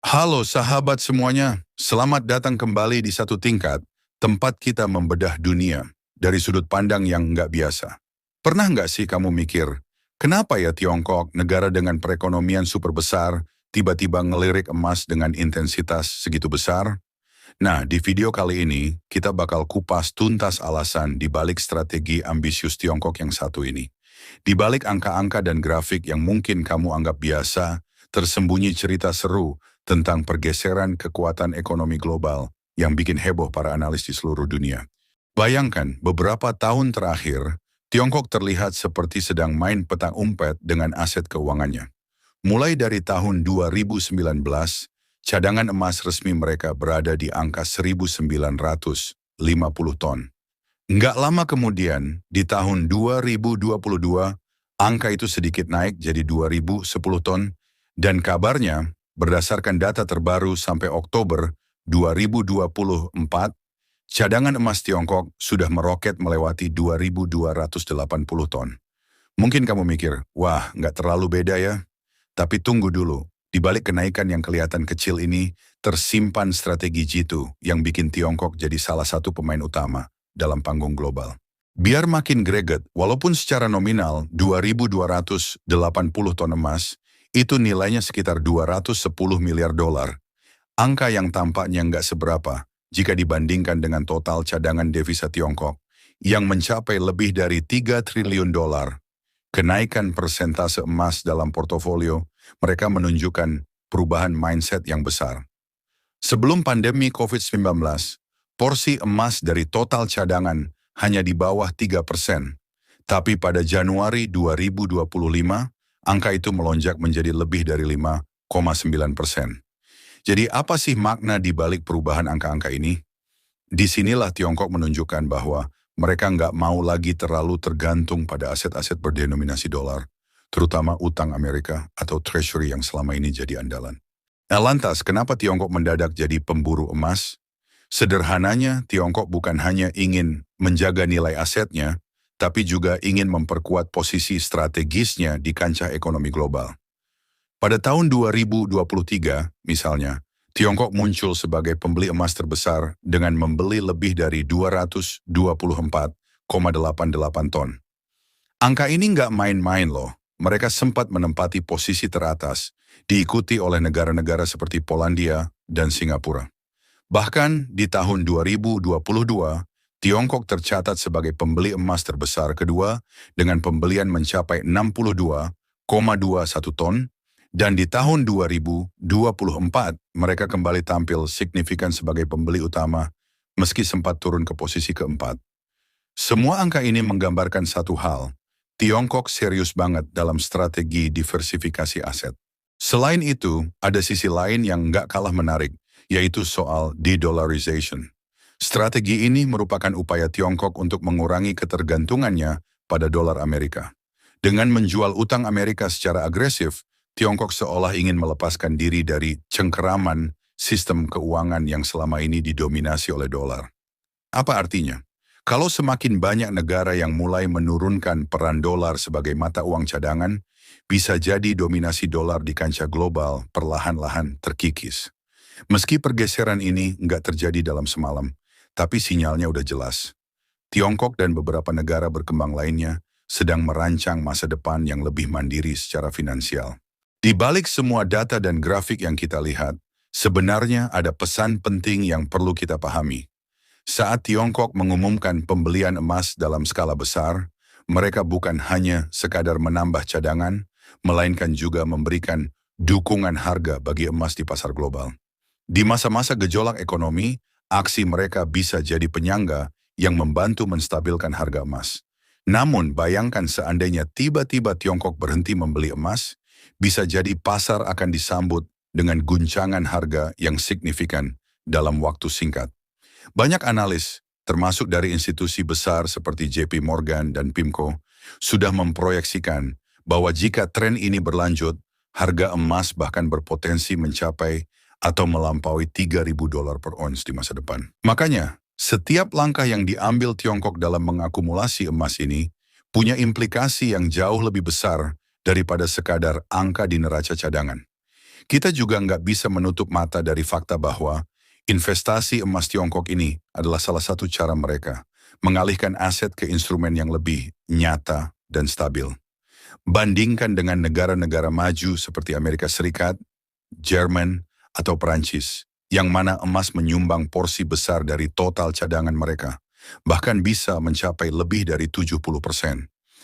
Halo sahabat semuanya, selamat datang kembali di Satu Tingkat, tempat kita membedah dunia dari sudut pandang yang nggak biasa. Pernah nggak sih kamu mikir, kenapa ya Tiongkok, negara dengan perekonomian super besar, tiba-tiba ngelirik emas dengan intensitas segitu besar? Nah, di video kali ini, kita bakal kupas tuntas alasan di balik strategi ambisius Tiongkok yang satu ini. Di balik angka-angka dan grafik yang mungkin kamu anggap biasa, tersembunyi cerita seru tentang pergeseran kekuatan ekonomi global yang bikin heboh para analis di seluruh dunia. Bayangkan, beberapa tahun terakhir, Tiongkok terlihat seperti sedang main petak umpet dengan aset keuangannya. Mulai dari tahun 2019, cadangan emas resmi mereka berada di angka 1.950 ton. Nggak lama kemudian, di tahun 2022, angka itu sedikit naik jadi 2.010 ton, dan kabarnya, berdasarkan data terbaru sampai Oktober 2024, cadangan emas Tiongkok sudah meroket melewati 2.280 ton. Mungkin kamu mikir, wah nggak terlalu beda ya. Tapi tunggu dulu, di balik kenaikan yang kelihatan kecil ini, tersimpan strategi jitu yang bikin Tiongkok jadi salah satu pemain utama dalam panggung global. Biar makin greget, walaupun secara nominal 2.280 ton emas, itu nilainya sekitar 210 miliar dolar. Angka yang tampaknya nggak seberapa jika dibandingkan dengan total cadangan devisa Tiongkok yang mencapai lebih dari 3 triliun dolar. Kenaikan persentase emas dalam portofolio, mereka menunjukkan perubahan mindset yang besar. Sebelum pandemi COVID-19, porsi emas dari total cadangan hanya di bawah 3%. Tapi pada Januari 2025, angka itu melonjak menjadi lebih dari 5,9%. Jadi apa sih makna di balik perubahan angka-angka ini? Disinilah Tiongkok menunjukkan bahwa mereka nggak mau lagi terlalu tergantung pada aset-aset berdenominasi dolar, terutama utang Amerika atau treasury yang selama ini jadi andalan. Nah lantas, kenapa Tiongkok mendadak jadi pemburu emas? Sederhananya, Tiongkok bukan hanya ingin menjaga nilai asetnya, tapi juga ingin memperkuat posisi strategisnya di kancah ekonomi global. Pada tahun 2023, misalnya, Tiongkok muncul sebagai pembeli emas terbesar dengan membeli lebih dari 224,88 ton. Angka ini nggak main-main loh. Mereka sempat menempati posisi teratas, diikuti oleh negara-negara seperti Polandia dan Singapura. Bahkan di tahun 2022, Tiongkok tercatat sebagai pembeli emas terbesar kedua dengan pembelian mencapai 62,21 ton, dan di tahun 2024, mereka kembali tampil signifikan sebagai pembeli utama, meski sempat turun ke posisi keempat. Semua angka ini menggambarkan satu hal, Tiongkok serius banget dalam strategi diversifikasi aset. Selain itu, ada sisi lain yang nggak kalah menarik, yaitu soal de-dollarization. Strategi ini merupakan upaya Tiongkok untuk mengurangi ketergantungannya pada dolar Amerika. Dengan menjual utang Amerika secara agresif, Tiongkok seolah ingin melepaskan diri dari cengkeraman sistem keuangan yang selama ini didominasi oleh dolar. Apa artinya? Kalau semakin banyak negara yang mulai menurunkan peran dolar sebagai mata uang cadangan, bisa jadi dominasi dolar di kancah global perlahan-lahan terkikis. Meski pergeseran ini nggak terjadi dalam semalam, tapi sinyalnya udah jelas. Tiongkok dan beberapa negara berkembang lainnya sedang merancang masa depan yang lebih mandiri secara finansial. Di balik semua data dan grafik yang kita lihat, sebenarnya ada pesan penting yang perlu kita pahami. Saat Tiongkok mengumumkan pembelian emas dalam skala besar, mereka bukan hanya sekadar menambah cadangan, melainkan juga memberikan dukungan harga bagi emas di pasar global. Di masa-masa gejolak ekonomi, aksi mereka bisa jadi penyangga yang membantu menstabilkan harga emas. Namun bayangkan seandainya tiba-tiba Tiongkok berhenti membeli emas, bisa jadi pasar akan disambut dengan guncangan harga yang signifikan dalam waktu singkat. Banyak analis, termasuk dari institusi besar seperti JP Morgan dan PIMCO, sudah memproyeksikan bahwa jika tren ini berlanjut, harga emas bahkan berpotensi mencapai atau melampaui 3.000 dolar per ons di masa depan. Makanya, setiap langkah yang diambil Tiongkok dalam mengakumulasi emas ini punya implikasi yang jauh lebih besar daripada sekadar angka di neraca cadangan. Kita juga nggak bisa menutup mata dari fakta bahwa investasi emas Tiongkok ini adalah salah satu cara mereka mengalihkan aset ke instrumen yang lebih nyata dan stabil. Bandingkan dengan negara-negara maju seperti Amerika Serikat, Jerman, atau Perancis, yang mana emas menyumbang porsi besar dari total cadangan mereka, bahkan bisa mencapai lebih dari 70%.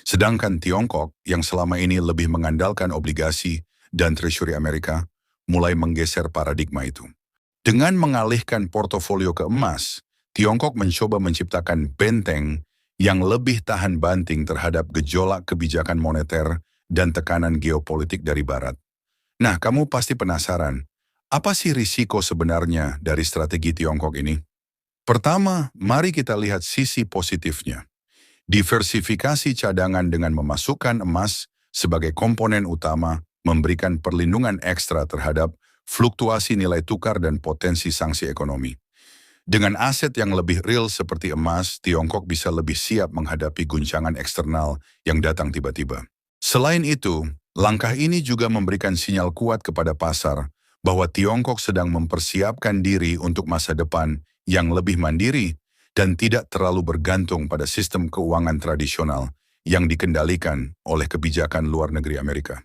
Sedangkan Tiongkok yang selama ini lebih mengandalkan obligasi dan treasury Amerika, mulai menggeser paradigma itu. Dengan mengalihkan portofolio ke emas, Tiongkok mencoba menciptakan benteng yang lebih tahan banting terhadap gejolak kebijakan moneter dan tekanan geopolitik dari Barat. Nah, kamu pasti penasaran, apa sih risiko sebenarnya dari strategi Tiongkok ini? Pertama, mari kita lihat sisi positifnya. Diversifikasi cadangan dengan memasukkan emas sebagai komponen utama memberikan perlindungan ekstra terhadap fluktuasi nilai tukar dan potensi sanksi ekonomi. Dengan aset yang lebih real seperti emas, Tiongkok bisa lebih siap menghadapi guncangan eksternal yang datang tiba-tiba. Selain itu, langkah ini juga memberikan sinyal kuat kepada pasar bahwa Tiongkok sedang mempersiapkan diri untuk masa depan yang lebih mandiri dan tidak terlalu bergantung pada sistem keuangan tradisional yang dikendalikan oleh kebijakan luar negeri Amerika.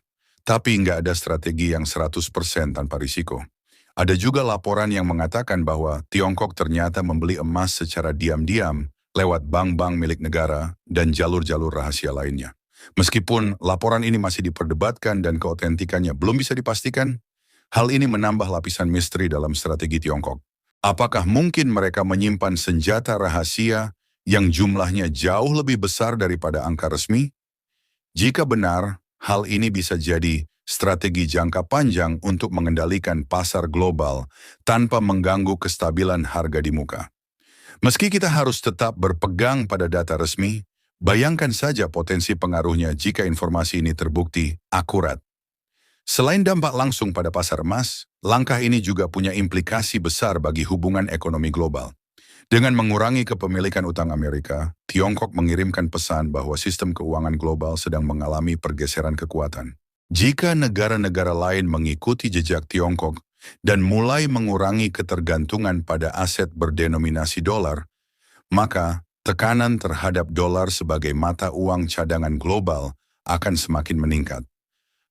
Tapi nggak ada strategi yang 100% tanpa risiko. Ada juga laporan yang mengatakan bahwa Tiongkok ternyata membeli emas secara diam-diam lewat bank-bank milik negara dan jalur-jalur rahasia lainnya. Meskipun laporan ini masih diperdebatkan dan keotentikannya belum bisa dipastikan, hal ini menambah lapisan misteri dalam strategi Tiongkok. Apakah mungkin mereka menyimpan senjata rahasia yang jumlahnya jauh lebih besar daripada angka resmi? Jika benar, hal ini bisa jadi strategi jangka panjang untuk mengendalikan pasar global tanpa mengganggu kestabilan harga di muka. Meski kita harus tetap berpegang pada data resmi, bayangkan saja potensi pengaruhnya jika informasi ini terbukti akurat. Selain dampak langsung pada pasar emas, langkah ini juga punya implikasi besar bagi hubungan ekonomi global. Dengan mengurangi kepemilikan utang Amerika, Tiongkok mengirimkan pesan bahwa sistem keuangan global sedang mengalami pergeseran kekuatan. Jika negara-negara lain mengikuti jejak Tiongkok dan mulai mengurangi ketergantungan pada aset berdenominasi dolar, maka tekanan terhadap dolar sebagai mata uang cadangan global akan semakin meningkat.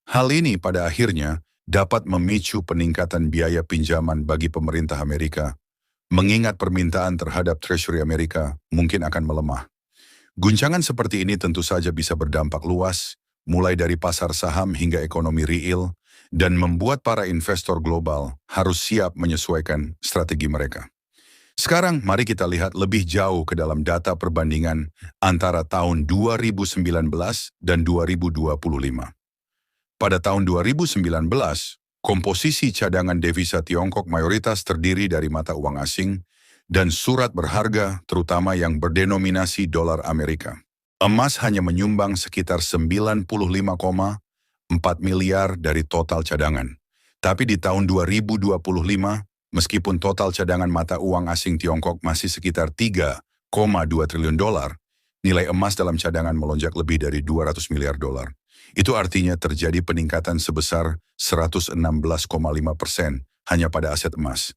Hal ini pada akhirnya dapat memicu peningkatan biaya pinjaman bagi pemerintah Amerika, mengingat permintaan terhadap Treasury Amerika mungkin akan melemah. Guncangan seperti ini tentu saja bisa berdampak luas, mulai dari pasar saham hingga ekonomi real, dan membuat para investor global harus siap menyesuaikan strategi mereka. Sekarang mari kita lihat lebih jauh ke dalam data perbandingan antara tahun 2019 dan 2025. Pada tahun 2019, komposisi cadangan devisa Tiongkok mayoritas terdiri dari mata uang asing dan surat berharga terutama yang berdenominasi dolar Amerika. Emas hanya menyumbang sekitar 95,4 miliar dari total cadangan. Tapi di tahun 2025, meskipun total cadangan mata uang asing Tiongkok masih sekitar 3,2 triliun dolar, nilai emas dalam cadangan melonjak lebih dari 200 miliar dolar. Itu artinya terjadi peningkatan sebesar 116,5% hanya pada aset emas.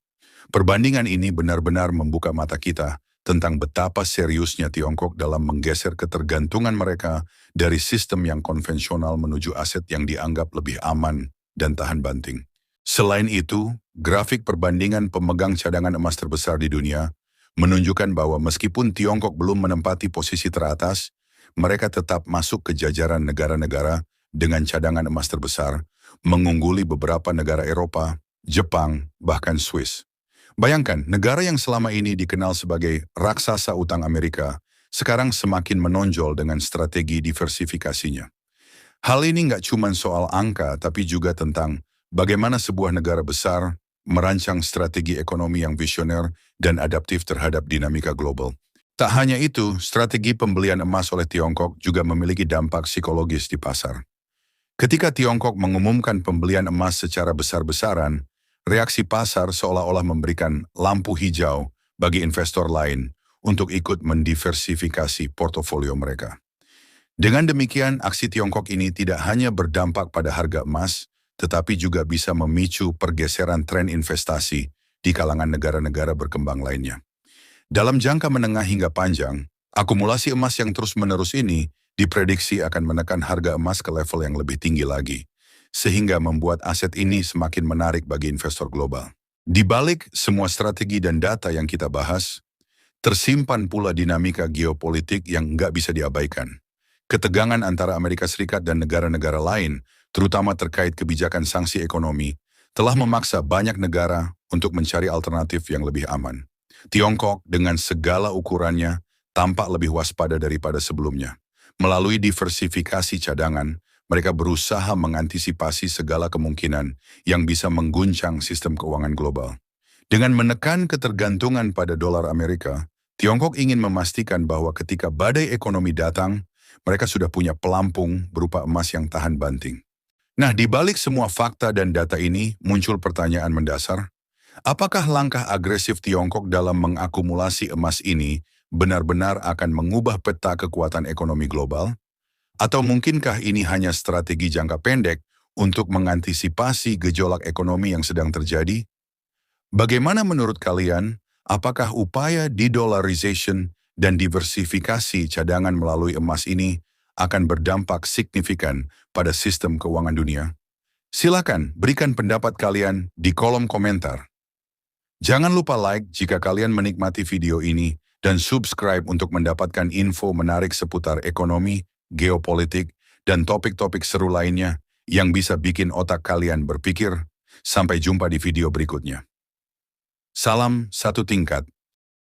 Perbandingan ini benar-benar membuka mata kita tentang betapa seriusnya Tiongkok dalam menggeser ketergantungan mereka dari sistem yang konvensional menuju aset yang dianggap lebih aman dan tahan banting. Selain itu, grafik perbandingan pemegang cadangan emas terbesar di dunia menunjukkan bahwa meskipun Tiongkok belum menempati posisi teratas, mereka tetap masuk ke jajaran negara-negara dengan cadangan emas terbesar, mengungguli beberapa negara Eropa, Jepang, bahkan Swiss. Bayangkan, negara yang selama ini dikenal sebagai raksasa utang Amerika, sekarang semakin menonjol dengan strategi diversifikasinya. Hal ini nggak cuma soal angka, tapi juga tentang bagaimana sebuah negara besar merancang strategi ekonomi yang visioner dan adaptif terhadap dinamika global. Tak hanya itu, strategi pembelian emas oleh Tiongkok juga memiliki dampak psikologis di pasar. Ketika Tiongkok mengumumkan pembelian emas secara besar-besaran, reaksi pasar seolah-olah memberikan lampu hijau bagi investor lain untuk ikut mendiversifikasi portofolio mereka. Dengan demikian, aksi Tiongkok ini tidak hanya berdampak pada harga emas, tetapi juga bisa memicu pergeseran tren investasi di kalangan negara-negara berkembang lainnya. Dalam jangka menengah hingga panjang, akumulasi emas yang terus-menerus ini diprediksi akan menekan harga emas ke level yang lebih tinggi lagi, sehingga membuat aset ini semakin menarik bagi investor global. Di balik semua strategi dan data yang kita bahas, tersimpan pula dinamika geopolitik yang nggak bisa diabaikan. Ketegangan antara Amerika Serikat dan negara-negara lain, terutama terkait kebijakan sanksi ekonomi, telah memaksa banyak negara untuk mencari alternatif yang lebih aman. Tiongkok dengan segala ukurannya tampak lebih waspada daripada sebelumnya. Melalui diversifikasi cadangan, mereka berusaha mengantisipasi segala kemungkinan yang bisa mengguncang sistem keuangan global. Dengan menekan ketergantungan pada dolar Amerika, Tiongkok ingin memastikan bahwa ketika badai ekonomi datang, mereka sudah punya pelampung berupa emas yang tahan banting. Nah, di balik semua fakta dan data ini muncul pertanyaan mendasar. Apakah langkah agresif Tiongkok dalam mengakumulasi emas ini benar-benar akan mengubah peta kekuatan ekonomi global? Atau mungkinkah ini hanya strategi jangka pendek untuk mengantisipasi gejolak ekonomi yang sedang terjadi? Bagaimana menurut kalian, apakah upaya de-dollarization dan diversifikasi cadangan melalui emas ini akan berdampak signifikan pada sistem keuangan dunia? Silakan berikan pendapat kalian di kolom komentar. Jangan lupa like jika kalian menikmati video ini dan subscribe untuk mendapatkan info menarik seputar ekonomi, geopolitik, dan topik-topik seru lainnya yang bisa bikin otak kalian berpikir. Sampai jumpa di video berikutnya. Salam satu tingkat.